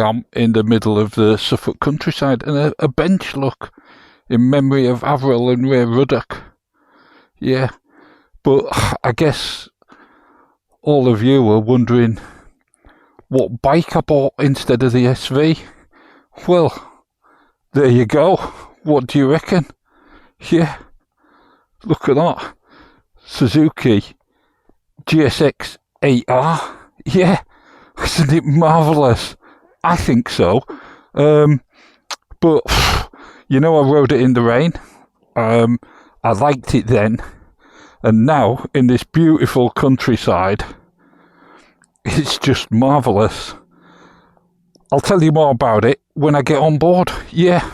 am in the middle of the Suffolk countryside, and a bench, look, in memory of Avril and Ray Ruddock. Yeah, but I guess all of you are wondering what bike I bought instead of the SV. Well, there you go. What do you reckon? Yeah, look at that. Suzuki GSX 8R. Yeah, isn't it marvellous? I think so. But, you know, I rode it in the rain. I liked it then. And now, in this beautiful countryside, it's just marvellous. I'll tell you more about it when I get on board. Yeah.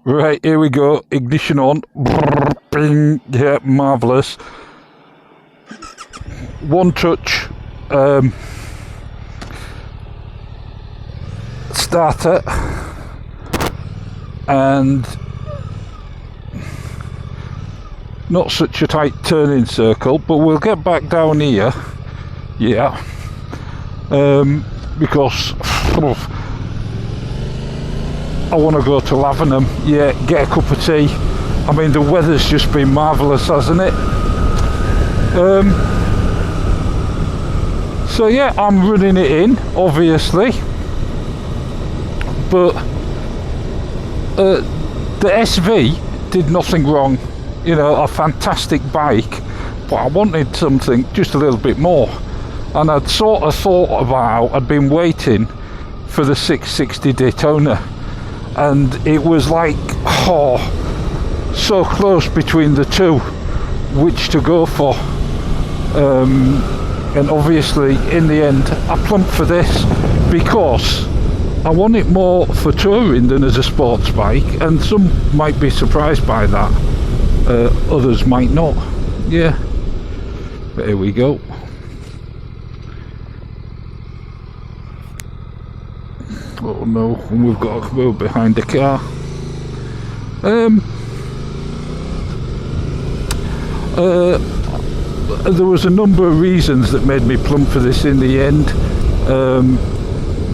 Right, here we go. Ignition on. Bing. Yeah, marvellous. One touch. Starter. And not such a tight turning circle, but we'll get back down here. Yeah. Because I want to go to Lavenham, yeah, get a cup of tea. I mean, the weather's just been marvellous, hasn't it? So yeah, I'm running it in, obviously. But the SV did nothing wrong. You know, a fantastic bike. But I wanted something just a little bit more. And I'd sort of thought about, I'd been waiting for the 660 Daytona. And it was like, oh, so close between the two, which to go for. And obviously, in the end, I plumped for this because I want it more for touring than as a sports bike, and some might be surprised by that, others might not. Yeah, but here we go. Oh no, we've got to go behind the car. There was a number of reasons that made me plump for this in the end,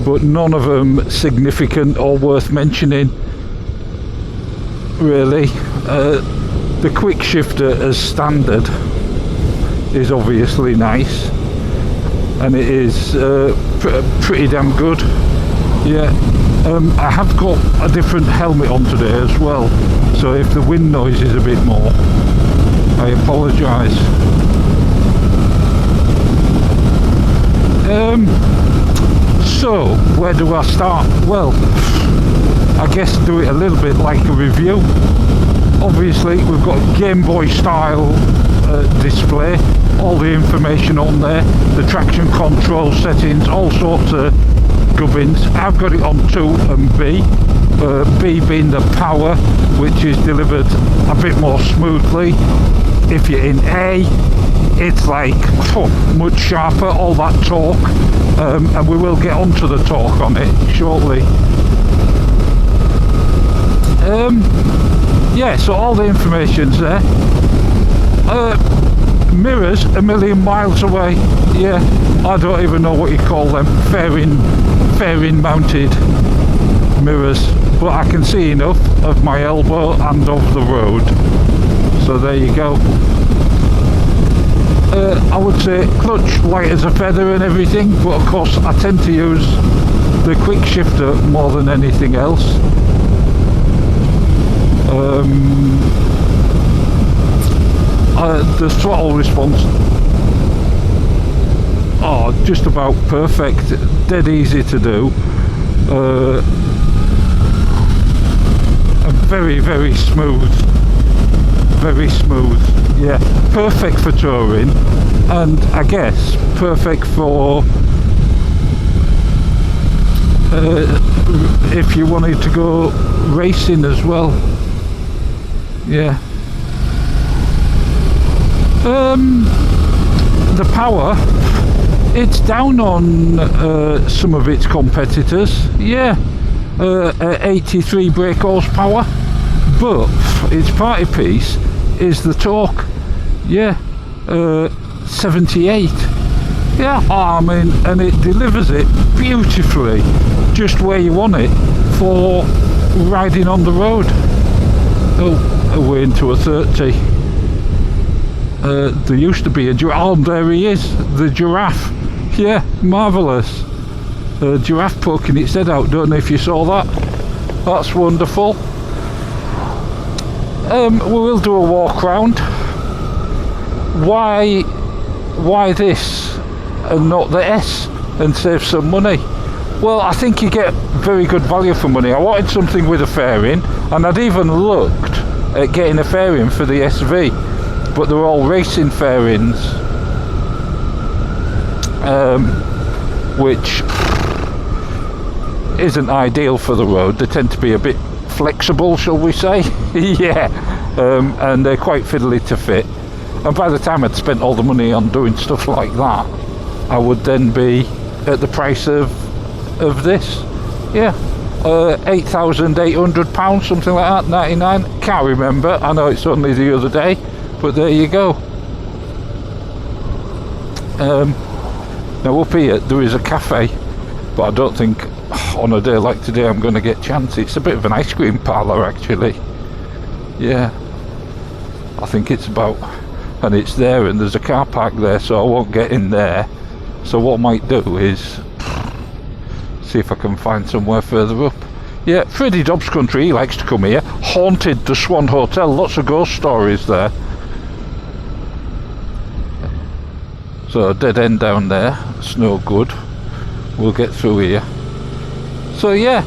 but none of them significant or worth mentioning, really. The quick shifter as standard is obviously nice, and it is pretty damn good. Yeah, I have got a different helmet on today as well, so if the wind noise is a bit more, I apologise. So, where do I start? Well, I guess do it a little bit like a review. Obviously, we've got a Game Boy style display, all the information on there, the traction control settings, all sorts of gubbins. I've got it on 2 and B, B being the power, which is delivered a bit more smoothly. If you're in A, it's like much sharper, all that torque, and we will get onto the torque on it shortly. Yeah, so all the information's there. Mirrors a million miles away. Yeah, I don't even know what you call them, fairing mounted mirrors, but I can see enough of my elbow and of the road, so there you go. I would say clutch light as a feather and everything, but of course I tend to use the quick shifter more than anything else. The throttle response, just about perfect, dead easy to do, and very, very smooth, yeah, perfect for touring, and I guess perfect for if you wanted to go racing as well. Yeah. The power, it's down on some of its competitors. Yeah, at 83 brake horsepower, but its party piece is the torque. Yeah, 78. Yeah, I mean, and it delivers it beautifully, just where you want it for riding on the road. Oh, we're into a 30. There used to be a giraffe. Oh, there he is, the giraffe. Yeah, marvellous. Giraffe poking its head out. Don't know if you saw that. That's wonderful. We will do a walk round. Why this and not the S and save some money? Well, I think you get very good value for money. I wanted something with a fairing, and I'd even looked at getting a fairing for the SV, but they're all racing fairings, which isn't ideal for the road. They tend to be a bit flexible, shall we say. Yeah, and they're quite fiddly to fit. And by the time I'd spent all the money on doing stuff like that, I would then be at the price of this. Yeah, £8,800, something like that, 99. Can't remember. I know it's only the other day, but there you go. Now up here there is a cafe, but I don't think on a day like today I'm going to get a chance. It's a bit of an ice cream parlour actually. Yeah, I think it's about, and it's there, and there's a car park there, so I won't get in there. So what I might do is see if I can find somewhere further up. Yeah, Freddie Dobbs Country, he likes to come here. Haunted the Swan Hotel, lots of ghost stories there. So dead end down there, it's no good. We'll get through here. So yeah,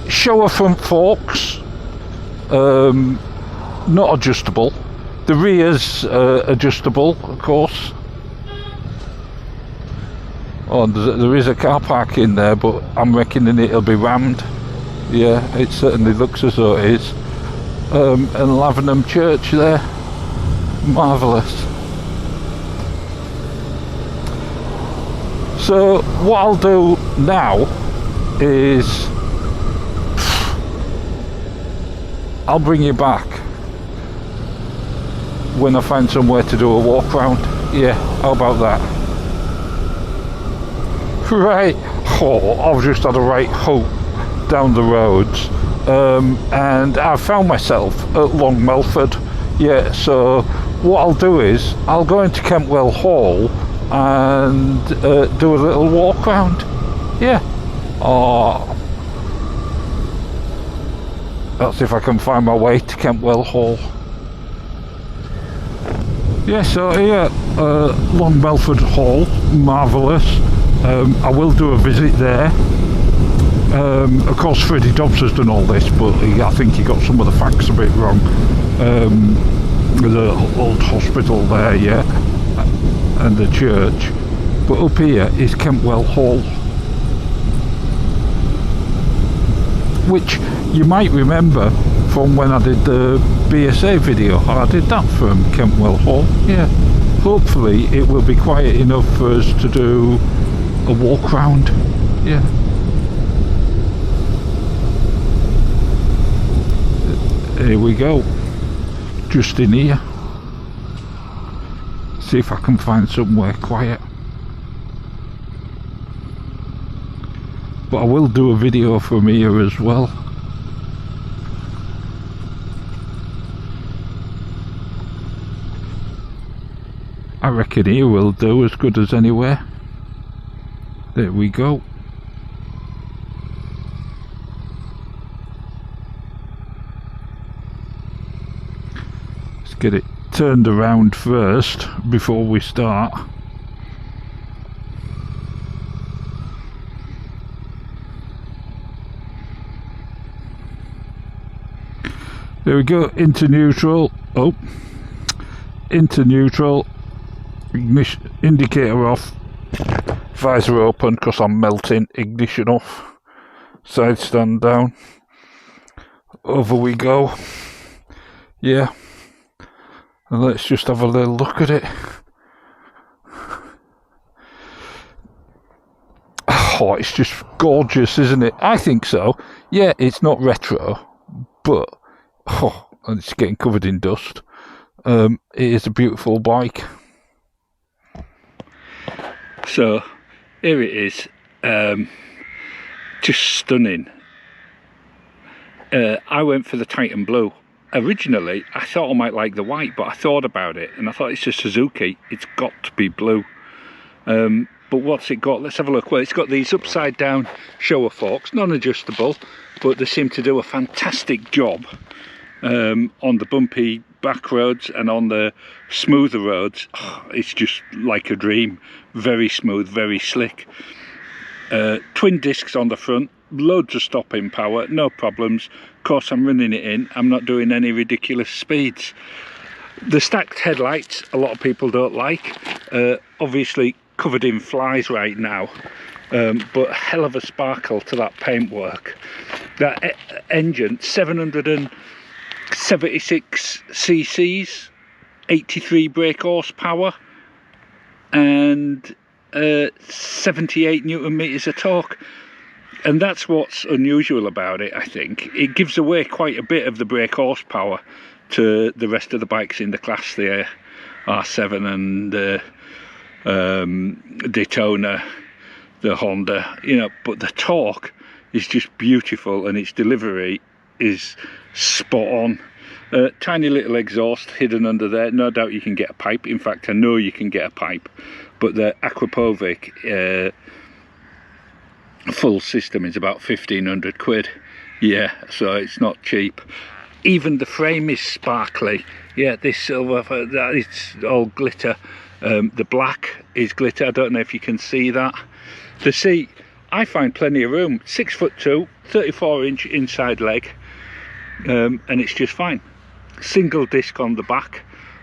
shower front forks, not adjustable. The rear's adjustable, of course. Oh, there is a car park in there, but I'm reckoning it'll be rammed. Yeah, it certainly looks as though it is. And Lavenham Church there, marvellous. So what I'll do now is I'll bring you back when I find somewhere to do a walk round. Yeah, how about that? Right, oh, I've just had a right hope down the roads, and I found myself at Long Melford. Yeah, so what I'll do is I'll go into Kentwell Hall and do a little walk round. Yeah. Oh, let's see if I can find my way to Kentwell Hall. Yeah, so here, Long Melford Hall, marvellous. I will do a visit there. Of course, Freddie Dobbs has done all this, but I think he got some of the facts a bit wrong. The old hospital there, yeah, and the church. But up here is Kentwell Hall, which you might remember from when I did the BSA video. I did that from Kentwell Hall. Yeah, hopefully it will be quiet enough for us to do a walk round. Yeah. Here we go. Just in here. See if I can find somewhere quiet. But I will do a video from here as well. I reckon here will do as good as anywhere. There we go. Let's get it turned around first before we start. There we go, into neutral. Oh, into neutral. Ignition indicator off. Visor open because I'm melting. Ignition off. Side stand down. Over we go. Yeah. And let's just have a little look at it. oh, it's just gorgeous, isn't it? I think so. Yeah, it's not retro, but oh, and it's getting covered in dust. It is a beautiful bike. So here it is, just stunning. I went for the Titan Blue. Originally I thought I might like the white, but I thought about it and I thought it's a Suzuki, it's got to be blue. But what's it got? Let's have a look. Well, it's got these upside down shower forks, non-adjustable, but they seem to do a fantastic job on the bumpy back roads and on the smoother roads. Oh, it's just like a dream. Very smooth, very slick. Twin discs on the front, loads of stopping power, no problems. Of course I'm running it in, I'm not doing any ridiculous speeds. The stacked headlights a lot of people don't like, obviously covered in flies right now, but a hell of a sparkle to that paintwork. That engine, 776 cc's, 83 brake horsepower and 78 newton meters of torque. And that's what's unusual about it, I think. It gives away quite a bit of the brake horsepower to the rest of the bikes in the class, the R7 and Daytona, the Honda, you know, but the torque is just beautiful and its delivery is spot on. Tiny little exhaust hidden under there, no doubt you can get a pipe. In fact, I know you can get a pipe, but the Akrapovic full system is about 1,500 quid. Yeah, so it's not cheap. Even the frame is sparkly. Yeah, this silver, that is all glitter. The black is glitter. I don't know if you can see that. The seat, I find plenty of room. 6'2", 34-inch inside leg, and it's just fine. Single disc on the back,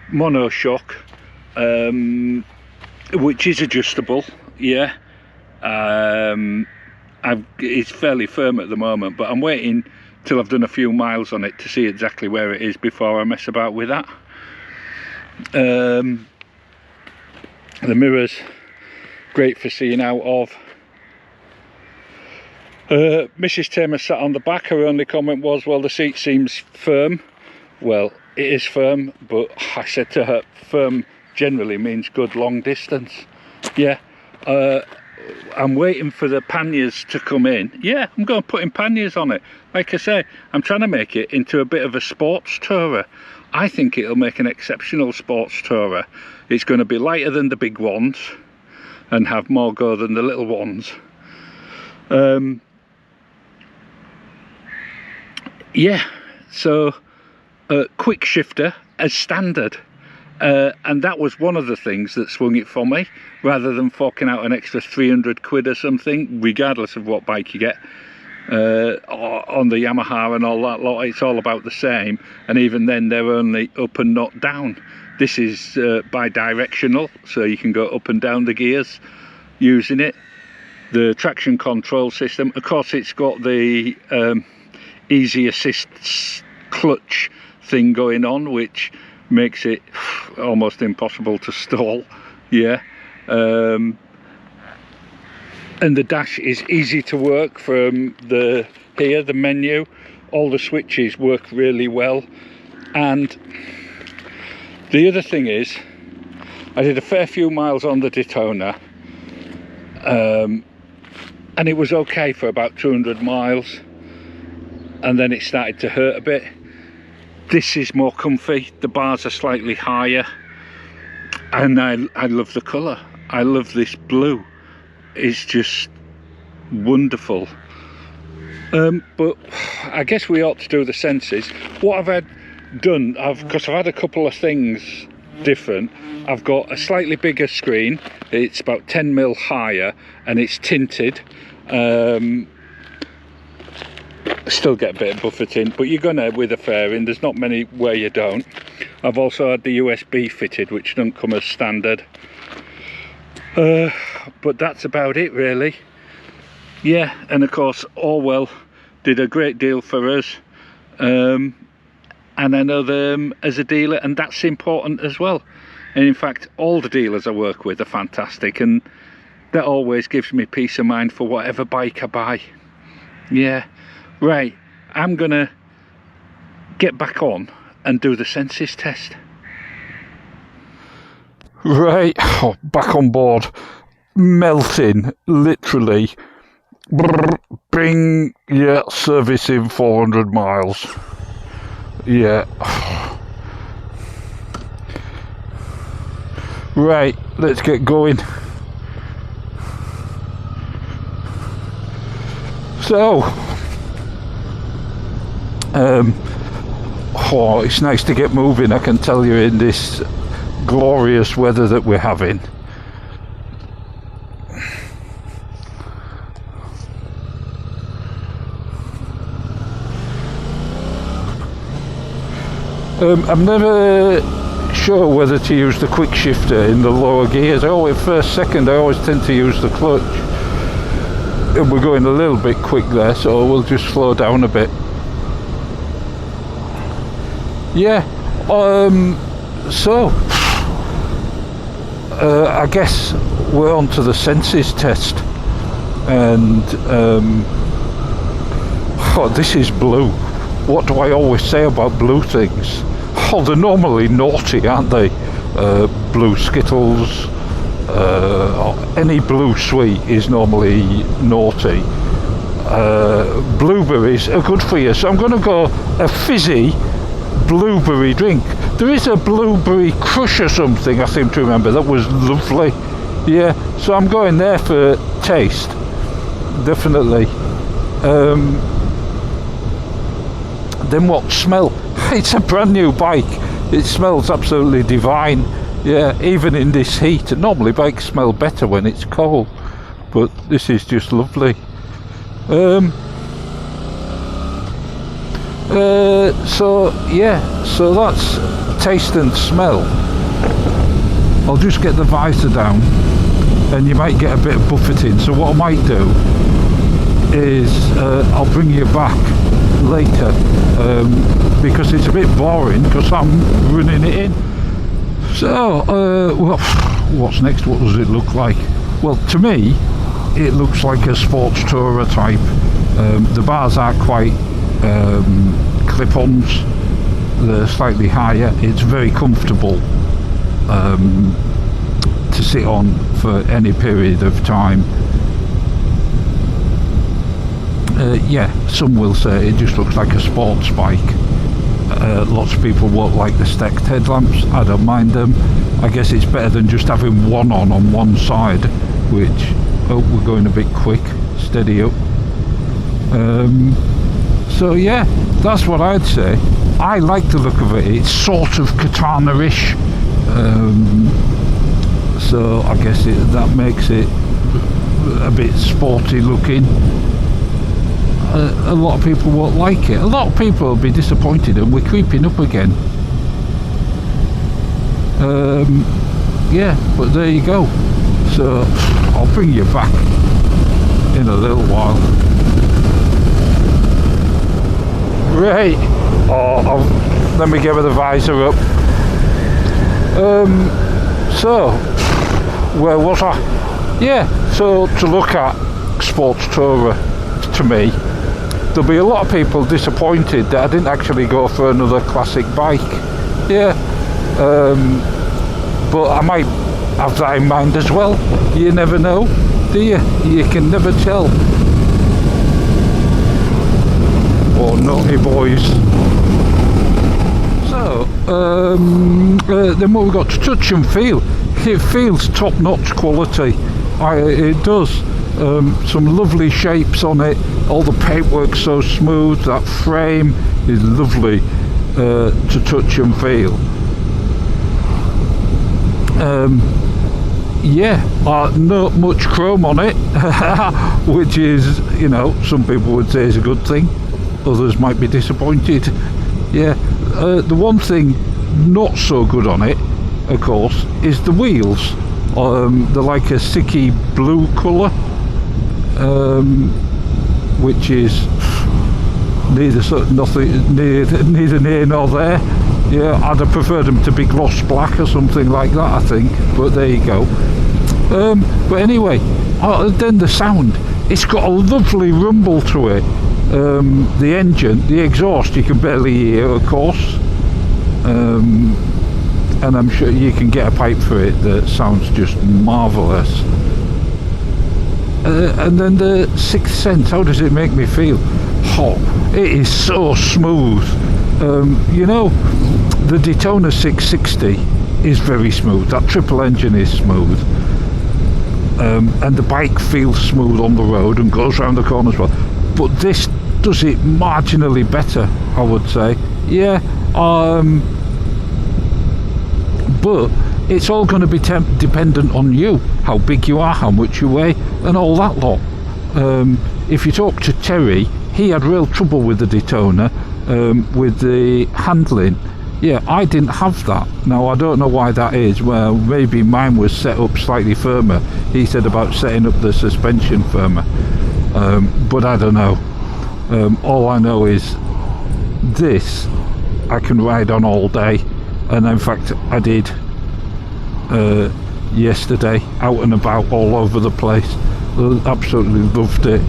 mono shock, which is adjustable. Yeah. It's fairly firm at the moment, but I'm waiting till I've done a few miles on it to see exactly where it is before I mess about with that. The mirrors, great for seeing out of. Mrs. Tamer sat on the back. Her only comment was, well, the seat seems firm. Well, it is firm, but I said to her, firm generally means good long distance. Yeah. I'm waiting for the panniers to come in. Yeah, I'm going to put in panniers on it. Like I say, I'm trying to make it into a bit of a sports tourer. I think it'll make an exceptional sports tourer. It's going to be lighter than the big ones and have more go than the little ones. Yeah, so quick shifter as standard. And that was one of the things that swung it for me, rather than forking out an extra 300 quid or something, regardless of what bike you get. On the Yamaha and all that lot, it's all about the same, and even then they're only up and not down. This is bi-directional, so you can go up and down the gears using it. The traction control system, of course, it's got the easy assist clutch thing going on, which makes it almost impossible to stall. Yeah. And the dash is easy to work from the menu. All the switches work really well. And the other thing is, I did a fair few miles on the Daytona, and it was okay for about 200 miles, and then it started to hurt a bit. This is more comfy, the bars are slightly higher, and I love the colour. I love this blue. It's just wonderful. But I guess we ought to do the senses. What I've done, because I've had a couple of things different. I've got a slightly bigger screen, it's about 10mm higher, and it's tinted. Still get a bit of buffeting, but you're gonna with a fairing. There's not many where you don't. I've also had the USB fitted, which doesn't come as standard. But that's about it really. Yeah, and of course Orwell did a great deal for us, and I know them as a dealer, and that's important as well. And in fact, all the dealers I work with are fantastic, and That always gives me peace of mind for whatever bike I buy. Yeah, right, I'm gonna get back on and do the senses test. Right, back on board. Melting, literally. Brr, bing, yeah, service in 400 miles. Yeah. Right, let's get going. So, it's nice to get moving, I can tell you, in this glorious weather that we're having. I'm never sure whether to use the quick shifter in the lower gears. Second I always tend to use the clutch. And we're going a little bit quick there, so we'll just slow down a bit. Yeah, so I guess we're on to the senses test. And this is blue. What do I always say about blue things? Oh, they're normally naughty, aren't they? Blue Skittles, any blue sweet is normally naughty. Blueberries are good for you, so I'm going to go a fizzy blueberry drink. There is a blueberry crush or something, I seem to remember, that was lovely. Yeah, so I'm going there for taste, definitely. Then what? Smell. It's a brand new bike. It smells absolutely divine. Yeah, even in this heat. Normally bikes smell better when it's cold, but this is just lovely. So yeah, so that's taste and smell. I'll just get the visor down, and you might get a bit of buffeting. So what I might do is I'll bring you back later, because it's a bit boring because I'm running it in. So well, what's next? What does it look like? Well, to me it looks like a sports tourer type. The bars are quite clip-ons, they're slightly higher. It's very comfortable to sit on for any period of time. Yeah, some will say it just looks like a sports bike. Lots of people won't like the stacked headlamps. I don't mind them. I guess it's better than just having one on one side, which, oh, we're going a bit quick, steady up. So yeah, that's what I'd say. I like the look of it. It's sort of Katana-ish, so I guess that makes it a bit sporty looking. A lot of people won't like it. A lot of people will be disappointed, and we're creeping up again. Yeah, but there you go. So I'll bring you back in a little while. Right. Let me get the visor up. So where was I? Yeah, so to look at sports tourer, to me, there'll be a lot of people disappointed that I didn't actually go for another classic bike. Yeah, but I might have that in mind as well. You never know, do you? You can never tell. Oh, naughty boys. So, then what we've got to touch and feel. It feels top-notch quality. It does. Some lovely shapes on it. All the paintwork's so smooth. That frame is lovely to touch and feel. Yeah, not much chrome on it, which is, you know, some people would say is a good thing. Others might be disappointed. Yeah, the one thing not so good on it, of course, is the wheels. They're like a sicky blue colour, which is neither near nor there. Yeah, I'd have preferred them to be gloss black or something like that, I think, but there you go. But anyway, then the sound, it's got a lovely rumble to it. The engine, the exhaust, you can barely hear, of course. And I'm sure you can get a pipe for it that sounds just marvellous. And then the Sixth Sense, how does it make me feel? Oh, it is so smooth. You know, the Daytona 660 is very smooth. That triple engine is smooth. And the bike feels smooth on the road and goes around the corner as well. But this does it marginally better, I would say. Yeah, but it's all going to be dependent on you, how big you are, how much you weigh, and all that lot. If you talk to Terry, he had real trouble with the Daytona, with the handling. Yeah, I didn't have that. Now, I don't know why that is. Well, maybe mine was set up slightly firmer. He said about setting up the suspension firmer. But I don't know. All I know is this I can ride on all day. And in fact, I did yesterday, out and about all over the place. Absolutely loved it.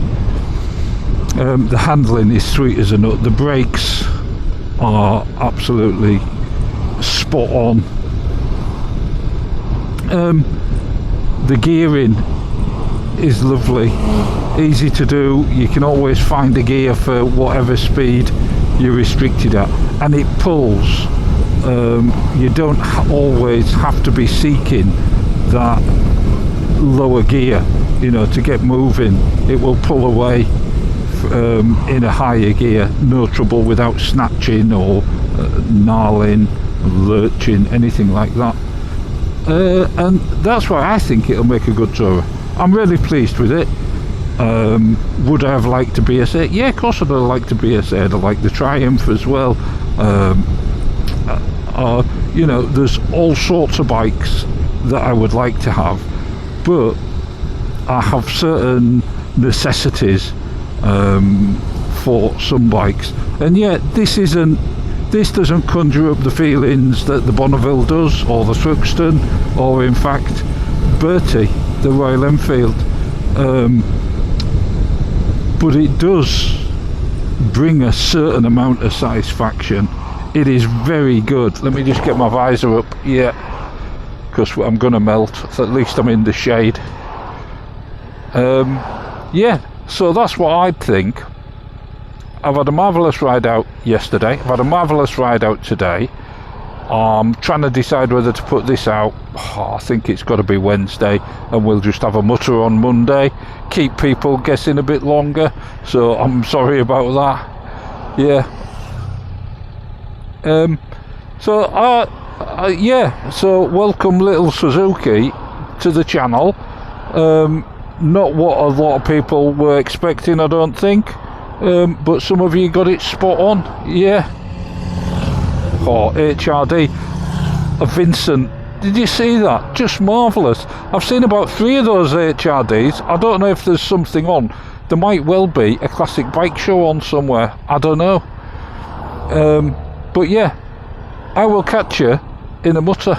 The handling is sweet as a nut. The brakes are absolutely spot on. The gearing is lovely, easy to do. You can always find a gear for whatever speed you're restricted at, and it pulls. You don't always have to be seeking that lower gear, you know, to get moving. It will pull away in a higher gear, no trouble, without snatching or gnarling, lurching, anything like that. And that's why I think it'll make a good tourer. I'm really pleased with it. Would I have liked to BS8? Yeah, of course I'd have liked to BS8. I like the Triumph as well. You know, there's all sorts of bikes that I would like to have, but I have certain necessities for some bikes, and yet this doesn't conjure up the feelings that the Bonneville does, or the Thruxton, or in fact Bertie, the Royal Enfield. But it does bring a certain amount of satisfaction. It is very good. Let me just get my visor up. Yeah, because I'm gonna melt. So at least I'm in the shade. Yeah, so that's what I'd think. I've had a marvellous ride out yesterday. I've had a marvellous ride out today. I'm trying to decide whether to put this out. I think it's got to be Wednesday, and we'll just have a mutter on Monday. Keep people guessing a bit longer, so I'm sorry about that. Yeah. So welcome little Suzuki to the channel. Not what a lot of people were expecting, I don't think. But some of you got it spot on. Yeah. Oh, HRD. Vincent, did you see that? Just marvellous. I've seen about 3 of those HRDs. I don't know if there's something on. There might well be a classic bike show on somewhere. I don't know. But yeah, I will catch you in a mutter.